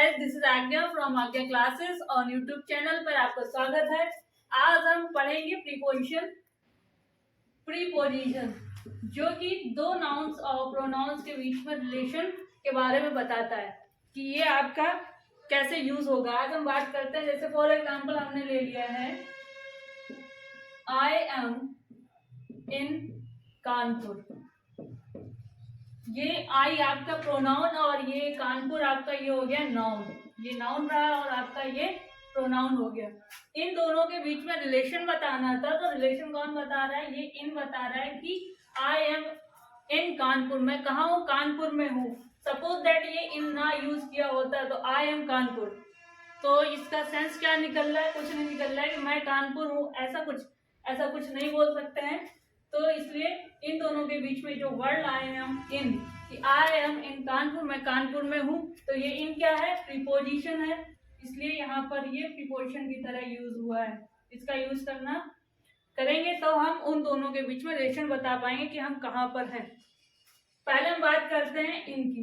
Guys, this is आज्ञा from आज्ञा classes on YouTube channel पर आपका स्वागत है। आज हम पढ़ेंगे प्रीपोजिशन जो कि दो नाउन्स और प्रोनाउंस के बीच में रिलेशन के बारे में बताता है कि ये आपका कैसे यूज होगा। आज हम बात करते हैं, जैसे फॉर एग्जांपल हमने ले लिया है आई एम इन कानपुर। ये आई आपका प्रोनाउन और ये कानपुर आपका ये हो गया नाउन। ये नाउन रहा और आपका ये प्रोनाउन हो गया। इन दोनों के बीच में रिलेशन बताना था, तो रिलेशन कौन बता रहा है? ये इन बता रहा है कि आई एम इन कानपुर, मैं कहाँ हूँ? कानपुर में हूँ। सपोज दैट ये इन ना यूज किया होता तो आई एम कानपुर, तो इसका सेंस क्या निकल रहा है? कुछ नहीं निकल रहा है कि मैं कानपुर हूँ, ऐसा कुछ नहीं बोल सकते हैं। तो इसलिए इन दोनों के बीच में जो वर्ड आई एम इन, कि आई एम इन कानपुर, मैं कानपुर में हूँ, तो ये इन क्या है? प्रीपोजिशन है। इसलिए यहाँ पर ये प्रीपोजिशन की तरह यूज हुआ है। इसका यूज करेंगे तो हम उन दोनों के बीच में रिलेशन बता पाएंगे कि हम कहाँ पर हैं। पहले हम बात करते हैं इन की।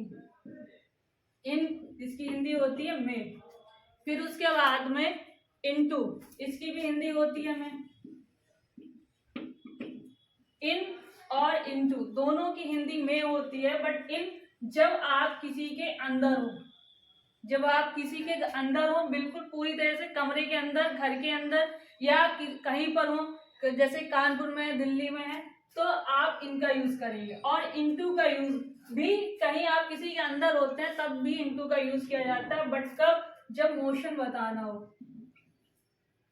इन इसकी हिंदी होती है में। फिर उसके बाद में इनटू, इसकी भी हिंदी होती है में। इन और इनटू दोनों की हिंदी में होती है, बट इन जब आप किसी के अंदर हो, जब आप किसी के अंदर हो, बिल्कुल पूरी तरह से कमरे के अंदर, घर के अंदर या कहीं पर हो, जैसे कानपुर में, दिल्ली में है, तो आप इनका यूज करेंगे। और इनटू का यूज भी कहीं आप किसी के अंदर होते हैं तब भी इनटू का यूज किया जाता है, बट कब? जब मोशन बताना हो,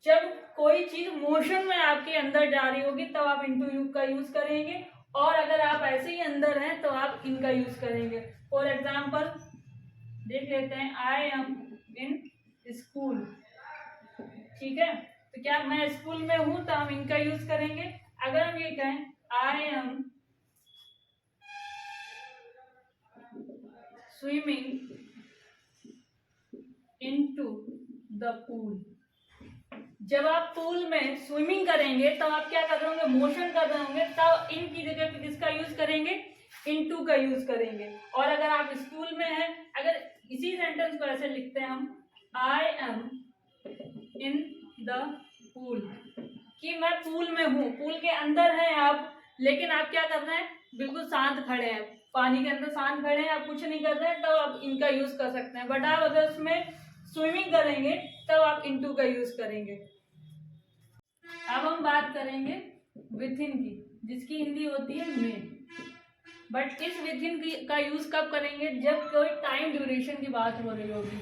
जब कोई चीज मोशन में आपके अंदर जा रही होगी तब आप इनटू का यूज करेंगे। और अगर आप ऐसे ही अंदर हैं तो आप इनका यूज करेंगे। फॉर एग्जाम्पल देख लेते हैं, आई एम इन स्कूल। ठीक है, तो क्या मैं स्कूल में हूं तो हम इनका यूज करेंगे। अगर हम ये कहें I am swimming into the pool, जब आप पूल में स्विमिंग करेंगे तब आप क्या कर रहे होंगे? मोशन कर रहे होंगे, तब इन की जगह पे किसका यूज करेंगे? इनटू का यूज करेंगे। और अगर आप स्कूल में हैं, अगर इसी सेंटेंस को ऐसे लिखते हैं हम, I am in the pool, कि मैं पूल में हूँ, पूल के अंदर हैं आप, लेकिन आप क्या कर रहे हैं? बिल्कुल शांत खड़े हैं, पानी के अंदर शांत खड़े हैं, आप कुछ नहीं कर रहे हैं, तब आप इनका यूज कर सकते हैं। बट आप अगर उसमें स्विमिंग करेंगे तब आप इनटू का यूज करेंगे। अब हम बात करेंगे विथ इन की, जिसकी हिंदी होती है में। बट इस विथ इन का यूज कब करेंगे? जब कोई टाइम ड्यूरेशन की बात हो रही होगी,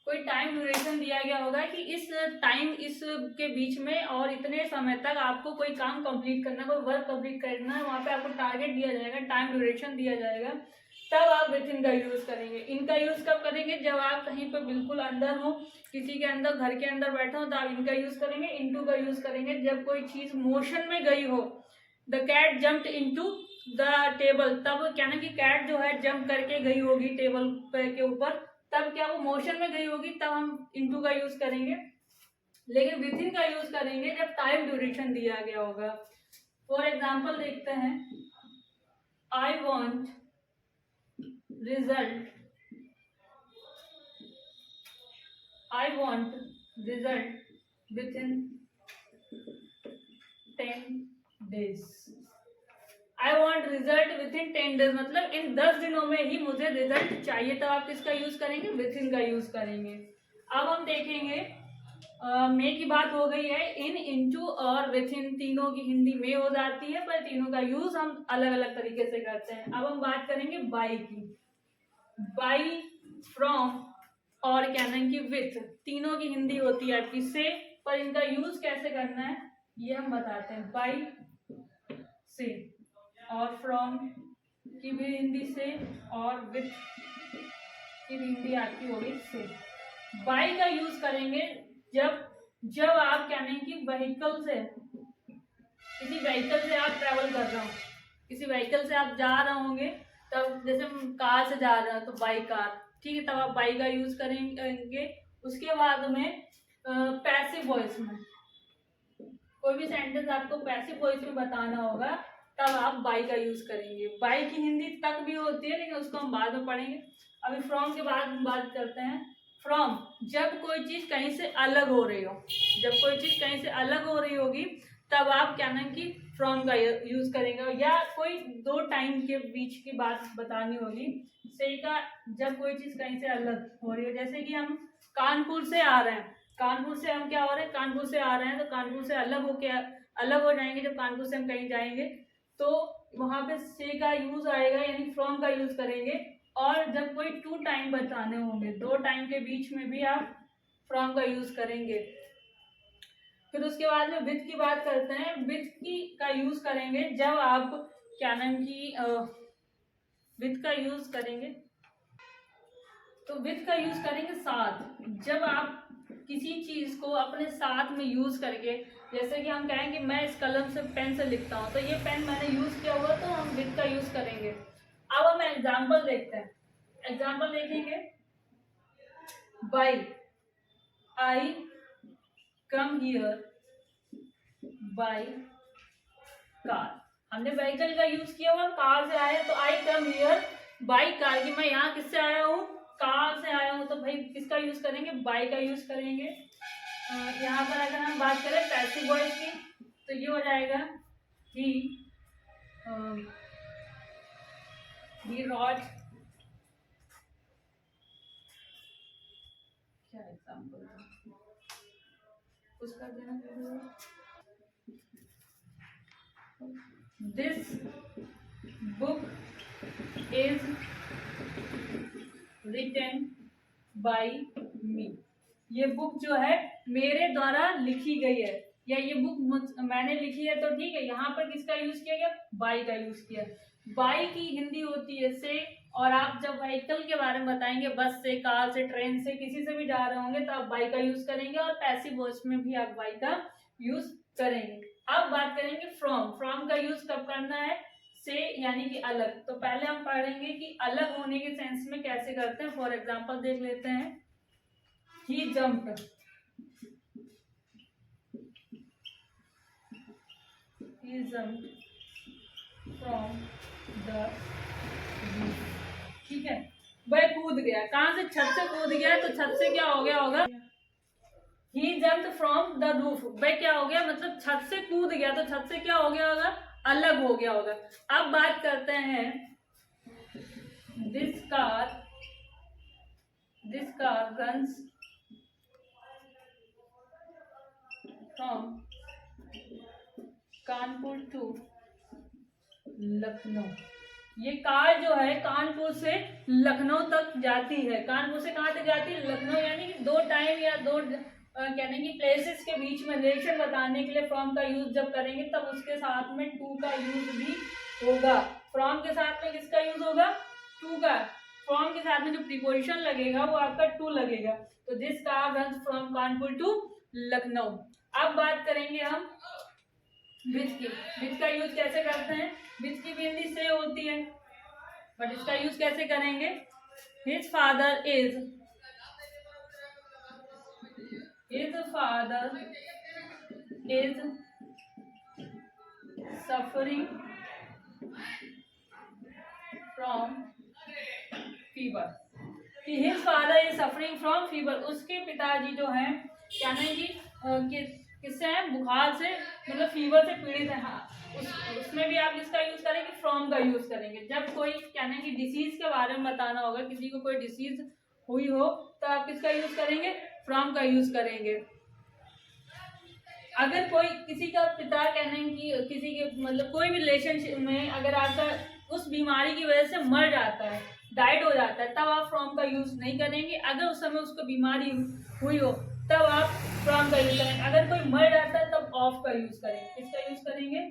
कोई टाइम ड्यूरेशन दिया गया होगा कि इस के बीच में और इतने समय तक आपको कोई काम कंप्लीट करना है, कोई वर्क कंप्लीट करना है, वहां पे आपको टारगेट दिया जाएगा, टाइम ड्यूरेशन दिया जाएगा, तब आप विथ इन का यूज करेंगे। इनका यूज कब करेंगे? जब आप कहीं पर बिल्कुल अंदर हो, किसी के अंदर, घर के अंदर बैठे हो, तो आप इनका यूज करेंगे। इनटू का यूज करेंगे जब कोई चीज मोशन में गई हो। The cat jumped into the table, तब क्या ना कि कैट जो है जंप करके गई होगी टेबल के ऊपर, तब क्या वो मोशन में गई होगी, तब हम इनटू का यूज करेंगे। लेकिन विथ इन का यूज करेंगे जब टाइम ड्यूरेशन दिया गया होगा। फॉर एग्जाम्पल देखते हैं, I want result with in 10 days। I want result with in 10 days, मतलब इन 10 दिनों में ही मुझे रिजल्ट चाहिए, तब आप किसका यूज करेंगे? विथ इन का यूज करेंगे। अब हम देखेंगे, मे की बात हो गई है। इन, इनटू और विथ इन तीनों की हिंदी में हो जाती है, पर तीनों का यूज हम अलग अलग तरीके से करते हैं। अब हम बात करेंगे बाई की। बाई, फ्रॉम और क्या नाम की विथ, तीनों की हिंदी होती है आपकी से, पर इनका यूज कैसे करना है ये हम बताते हैं। बाई से, और फ्रॉम की भी हिंदी से, और विथ की भी हिंदी आपकी होगी से। बाई का यूज करेंगे जब आप क्या नहीं कि व्हीकल से, किसी व्हीकल से आप ट्रेवल कर रहे हो, किसी व्हीकल से आप जा रहे होंगे, तब जैसे हम कार से जा रहे हैं तो बाई कार, ठीक है, तब आप बाई का यूज करेंगे। उसके बाद में पैसिव वॉइस में, कोई भी सेंटेंस आपको पैसिव वॉइस में बताना होगा तब आप बाई का यूज करेंगे। बाई की हिंदी तक भी होती है, लेकिन उसको हम बाद में पढ़ेंगे। अभी फ्रॉम के बाद बात करते हैं। फ्रॉम, जब कोई चीज कहीं से अलग हो रही हो, जब कोई चीज कहीं से अलग हो रही होगी तब आप क्या नाम की फ्रॉम का यूज करेंगे। या कोई दो टाइम के बीच की बात बतानी होगी, से का जब कोई चीज कहीं से अलग हो रही है, जैसे कि हम कानपुर से आ रहे हैं, कानपुर से हम क्या हो रहे हैं, कानपुर से आ रहे हैं, तो कानपुर से अलग हो जाएंगे। जब कानपुर से हम कहीं जाएंगे तो वहां पे से का यूज आएगा, यानी फ्रॉम का यूज करेंगे। और जब कोई टू टाइम बताने होंगे, दो टाइम के बीच में भी आप फ्रॉम का यूज करेंगे। फिर उसके बाद में विथ की बात करते हैं। विथ की का यूज करेंगे जब आप क्या नाम की विथ का यूज करेंगे, तो विथ का यूज करेंगे साथ। जब आप किसी चीज को अपने साथ में यूज करके, जैसे कि हम कहें कि मैं इस कलम से पेन से लिखता हूँ, तो ये पेन मैंने यूज किया हुआ, तो हम विथ का यूज करेंगे। अब हम एग्जाम्पल देखते हैं। एग्जाम्पल देखेंगे, by, I come here by car. हमने व्हीकल का यूज किया हुआ, कार से आया, तो आई कम हियर बाई कार, की मैं यहाँ किससे आया हूँ, कार से आया हूँ, तो भाई किसका यूज करेंगे, बाई का यूज करेंगे। यहाँ पर अगर हम बात करें पैसिव वॉइस की, तो ये हो जाएगा ही रॉड, क्या एग्जाम्पल उसका देना, this book is written by me. ये बुक जो है मेरे द्वारा लिखी गई है, या ये बुक मैंने लिखी है, तो ठीक है, यहाँ पर किसका यूज किया गया, बाई का यूज किया। बाई की हिंदी होती है से, और आप जब व्हीकल के बारे में बताएंगे, बस से, कार से, ट्रेन से, किसी से भी जा रहे होंगे, तो आप बाई का यूज करेंगे। और पैसिव वॉइस में भी आप बाई का यूज करेंगे। अब बात करेंगे फ्रॉम। फ्रॉम का यूज कब करना है, से यानी कि अलग। तो पहले हम पढ़ेंगे कि अलग होने के सेंस में कैसे करते हैं। फॉर एग्जाम्पल देख लेते हैं, ही jumped, he jumped from the roof। ठीक है, वह कूद गया, कहां से, छत से कूद गया, तो छत से क्या हो गया होगा, he jumped from the roof। वह क्या हो गया, मतलब छत से कूद गया, तो छत से क्या हो गया होगा, अलग हो गया होगा। अब बात करते हैं, this car runs from Kanpur to Lucknow. ये कार जो है कानपुर से लखनऊ तक जाती है। कानपुर से कहाँ तक जाती है, लखनऊ। यानी कि दो टाइम या दो कहने की प्लेसेस के बीच में रिलेशन बताने के लिए फ्रॉम का यूज जब करेंगे, तब उसके साथ में टू का यूज भी होगा। फ्रॉम के साथ में किसका यूज होगा, टू का। फ्रॉम के साथ में जो प्रीपोजिशन लगेगा वो आपका टू लगेगा। तो this car runs from Kanpur to Lucknow. अब बात करेंगे हम विथ की। विथ का यूज कैसे करते हैं, विथ की भी हिंदी से होती है, बट इसका यूज कैसे करेंगे, his father is suffering from fever. कि his father is suffering from fever, उसके पिताजी जो हैं क्या नहीं कि किससे हैं, बुखार से, मतलब फीवर से पीड़ित है। हाँ, उसमें भी आप किसका यूज करेंगे, फ्रॉम का यूज करेंगे। जब कोई क्या नहीं कि डिसीज के बारे में बताना होगा, किसी को कोई डिसीज हुई हो, तो आप किसका यूज करेंगे, फ्रॉम का यूज करेंगे। अगर कोई किसी का पिता कहने की किसी के मतलब कोई भी रिलेशनशिप में अगर आपका उस बीमारी की वजह से मर जाता है, डाइड हो जाता है, तब आप फ्रॉम का यूज नहीं करेंगे। अगर उस समय उसको बीमारी हुई हो तब आप फ्रॉम का यूज करेंगे। अगर कोई मर जाता है तब ऑफ का यूज करेंगे। किसका यूज करेंगे,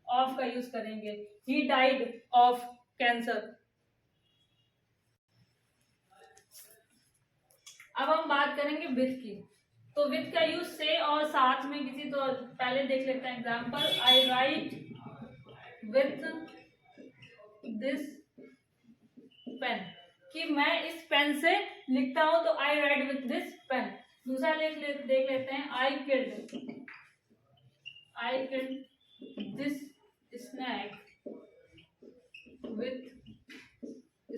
ऑफ का यूज करेंगे। He died of cancer. अब हम बात करेंगे विथ की। तो विथ का यूज से और साथ में किसी, तो पहले देख लेते हैं example. I write with this pen, कि मैं इस पेन से लिखता हूं, तो I write with this pen. दूसरा देख लेते हैं, I killed this snake with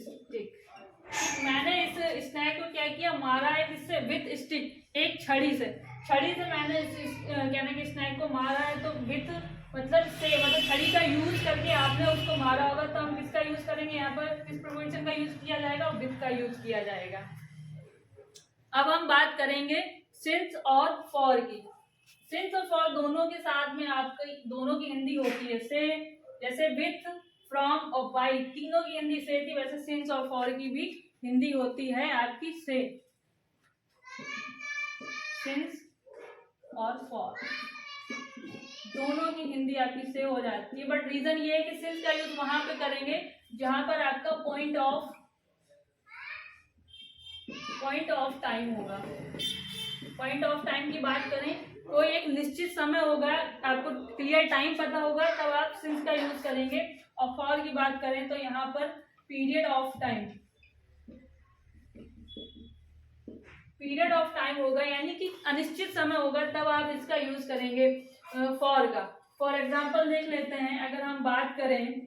stick. मैंने इस स्नैक को क्या किया, मारा है किससे, विथ स्टिक, एक छड़ी से मैंने इस कहने के स्नैक को मारा है। तो विथ मतलब से, मतलब छड़ी का यूज करके आपने उसको मारा होगा, तो हम किसका यूज करेंगे यहाँ पर, किस प्रीपोजिशन का यूज किया जाएगा, विथ का यूज किया जाएगा। अब हम बात करेंगे सिंस और फॉर की। सिंस और फॉर दोनों के साथ में आपकी दोनों की हिंदी होती है से, जैसे विथ, फ्रॉम और बाय, तीनों की हिंदी से थी, वैसे सिंस और फॉर की भी हिंदी होती है आपकी से। सिंस और फॉर दोनों की हिंदी आपकी से हो जाती है, बट रीजन ये है कि सिंस का यूज वहां पे करेंगे जहां पर आपका पॉइंट ऑफ टाइम होगा। पॉइंट ऑफ टाइम की बात करें, कोई एक निश्चित समय होगा, आपको क्लियर टाइम पता होगा, तब आप सिंस का यूज करेंगे। और फॉर की बात करें तो यहाँ पर पीरियड ऑफ टाइम होगा, यानी कि अनिश्चित समय होगा, तब आप इसका यूज करेंगे फॉर का। फॉर एग्जाम्पल देख लेते हैं, अगर हम बात करें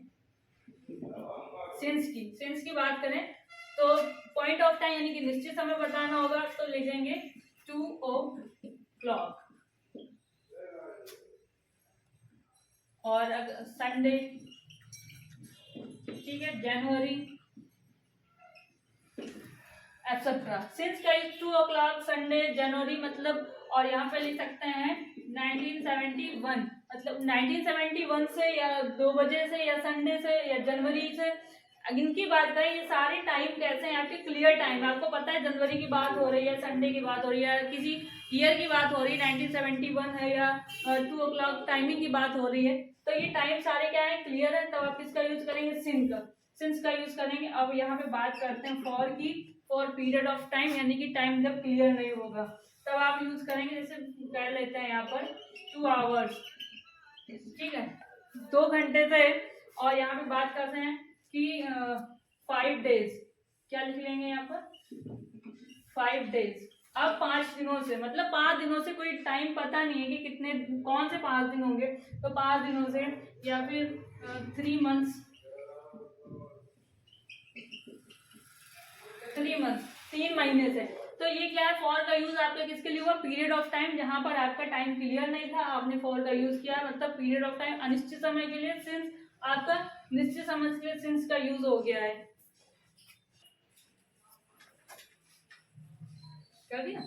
सिंस की बात करें तो पॉइंट ऑफ टाइम यानी कि निश्चित समय बताना होगा, तो लिखेंगे 2 o'clock। और अगर संडे, ठीक है, जनवरी एक्सेट्रा। सिंस का 2 o'clock, संडे, जनवरी, मतलब, और यहाँ पे लिख सकते हैं 1971, मतलब 1971 से या 2 बजे से या संडे से या जनवरी से। इनकी बात करें, ये सारे टाइम कैसे हैं आपके, क्लियर टाइम, आपको पता है जनवरी की बात हो रही है, संडे की बात हो रही है, किसी ईयर की बात हो रही है, 1971 है या 2 o'clock टाइमिंग की बात हो रही है, तो ये टाइम सारे क्या है, क्लियर है, तब आप किसका यूज करेंगे, सिंस का यूज करेंगे। अब यहाँ पे बात करते हैं फॉर की। फॉर पीरियड ऑफ टाइम, यानी कि टाइम जब क्लियर नहीं होगा तब आप यूज करेंगे, जैसे कर लेते हैं यहाँ पर 2 hours, ठीक है, 2 घंटे से। और यहाँ पे बात करते हैं कि 5 days, क्या लिख लेंगे यहाँ पर 5 days। अब 5 दिनों से, मतलब 5 दिनों से कोई टाइम पता नहीं है कि कितने, कौन से 5 दिन होंगे, तो 5 दिनों से, या फिर 3 months, 3 महीने से। तो ये क्या है, फॉर का यूज आपका किसके लिए हुआ, पीरियड ऑफ टाइम, जहां पर आपका टाइम क्लियर नहीं था, आपने फॉर का यूज किया, मतलब पीरियड ऑफ टाइम अनिश्चित समय के लिए सिंस, आपका निश्चित समय के लिए सिंस का यूज हो गया है। कर दिया।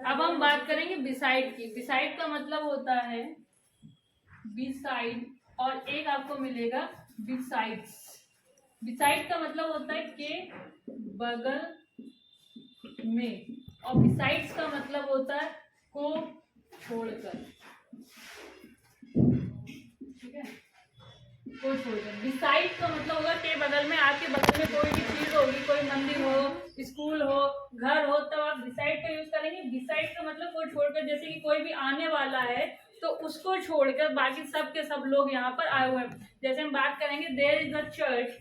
अब हम बात करेंगे बिसाइड की। बिसाइड का मतलब होता है बिसाइड, और एक आपको मिलेगा बिसाइड्स। बिसाइड का मतलब होता है के बगल में, और बिसाइड्स का मतलब होता है को छोड़कर, ठीक है, को छोड़कर। बिसाइड का मतलब होगा के बगल में, आपके बगल में कोई भी चीज होगी, कोई मंदिर हो, स्कूल हो, घर हो, तब आप बिसाइड का यूज करेंगे। बिसाइड का मतलब को छोड़कर, जैसे कि कोई भी आने वाला है तो उसको छोड़कर बाकी सब के सब लोग यहाँ पर आए हुए हैं। जैसे हम बात करेंगे there is a church,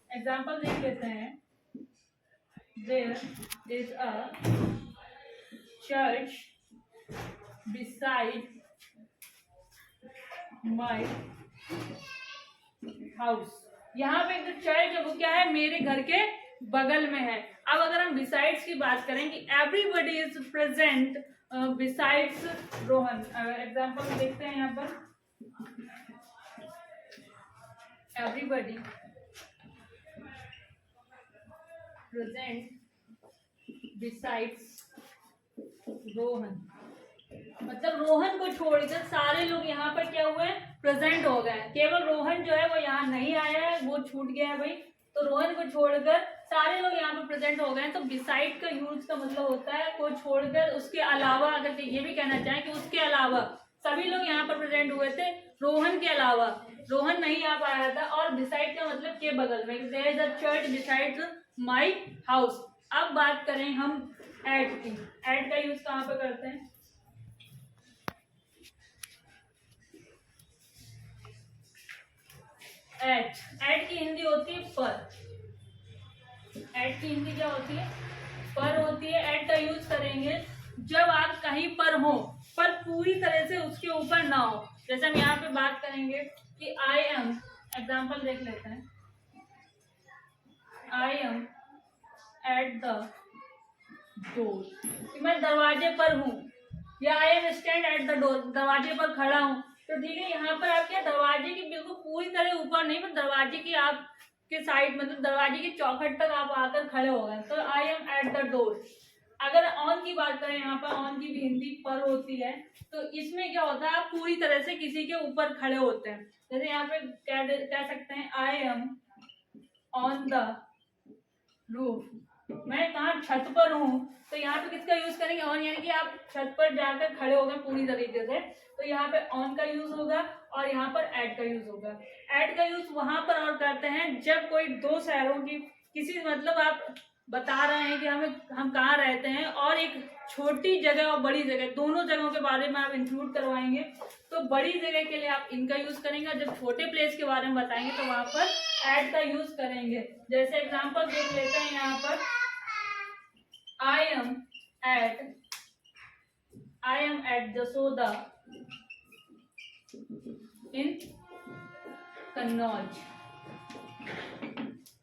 example देख लेते हैं, there is a church beside my house. यहाँ पे जो चर्च है वो क्या है, मेरे घर के बगल में है। अब अगर हम बिसाइड्स की बात करें कि everybody is present besides Rohan, example देखते हैं यहाँ पर, एवरीबडी प्रेजेंट बिसाइड्स रोहन, मतलब रोहन को छोड़कर सारे लोग यहाँ पर क्या हुए, प्रेजेंट हो गए। केवल रोहन जो है वो यहाँ नहीं आया है, वो छूट गया है भाई, तो रोहन को छोड़कर सारे लोग यहाँ पर प्रेजेंट हो गए। तो बिसाइड का यूज का मतलब होता है को छोड़कर, उसके अलावा, अगर ये भी कहना चाहें कि उसके अलावा सभी लोग यहाँ पर प्रेजेंट हुए थे, रोहन के अलावा, रोहन नहीं आ पाया था। और बिसाइड का मतलब के बगल में, there is a church beside my house. अब बात करें हम एट की। एट का यूज कहाँ पे करते हैं, एट की हिंदी होती है पर। एट की हिंदी क्या होती है, पर होती है। एट का यूज करेंगे जब आप कहीं पर हो पर पूरी तरह से उसके ऊपर ना हो। जैसे हम यहाँ पे बात करेंगे कि आई एम, एग्जाम्पल देख लेते हैं, आई एम एट द डोर, मैं दरवाजे पर हूँ, या I am stand at the door, दरवाजे पर खड़ा हूँ। तो ठीक है, यहाँ पर आप क्या दरवाजे की बिल्कुल पूरी तरह ऊपर नहीं, पर दरवाजे की आप के साइड, मतलब दरवाजे की चौखट तक आप आकर खड़े हो गए, तो आई एम एट द डोर। अगर ऑन की बात करें, यहाँ पर ऑन की भी हिंदी पर होती है, तो इसमें क्या होता है, आप पूरी तरह से किसी के ऊपर खड़े होते हैं। जैसे यहाँ पे कह सकते हैं I am on the roof, मैं कहाँ, छत पर हूँ। तो यहाँ पे किसका यूज करेंगे, ऑन, यानी कि आप छत पर जाकर खड़े हो गए पूरी तरीके से, तो यहाँ पे ऑन का यूज होगा और यहाँ पर एट का यूज होगा। एट का यूज वहां पर और करते हैं जब कोई दो शहरों की किसी, मतलब आप बता रहे हैं कि हम कहाँ रहते हैं और एक छोटी जगह और बड़ी जगह दोनों जगहों के बारे में आप इंक्लूड करवाएंगे, तो बड़ी जगह के लिए आप इनका यूज करेंगे, और जब छोटे प्लेस के बारे में बताएंगे तो वहां पर एट का यूज करेंगे। जैसे एग्जांपल देख लेते हैं यहाँ पर, I am at Jasoda in Kannauj,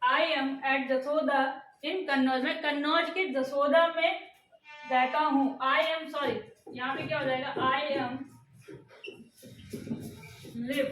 I am at Jasoda in Kannauj, मैं कन्नौज के जसोदा में रहता हूँ। आई एम, सॉरी यहाँ पे क्या हो जाएगा, I am live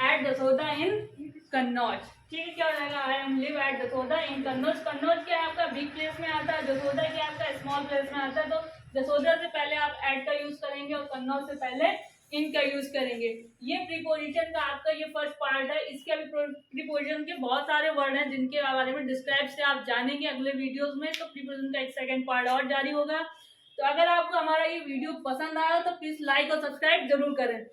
at Jasoda in Kannauj. ठीक है, क्या हो जाएगा, I am live at Jasoda in Kannauj. Kannauj क्या है आपका, बिग प्लेस में आता है, जसोदा क्या आपका स्मॉल प्लेस में आता है। तो जसोदा से पहले आप एट का यूज करेंगे और कन्नौज से पहले इनका यूज करेंगे। ये प्रीपोजिशन का आपका ये फर्स्ट पार्ट है। इसके अभी प्रीपोजिशन के बहुत सारे वर्ड हैं जिनके बारे में डिस्क्राइब से आप जानेंगे अगले वीडियोस में, तो प्रीपोजिशन का एक सेकंड पार्ट और जारी होगा। तो अगर आपको हमारा ये वीडियो पसंद आया तो प्लीज लाइक और सब्सक्राइब जरूर करें।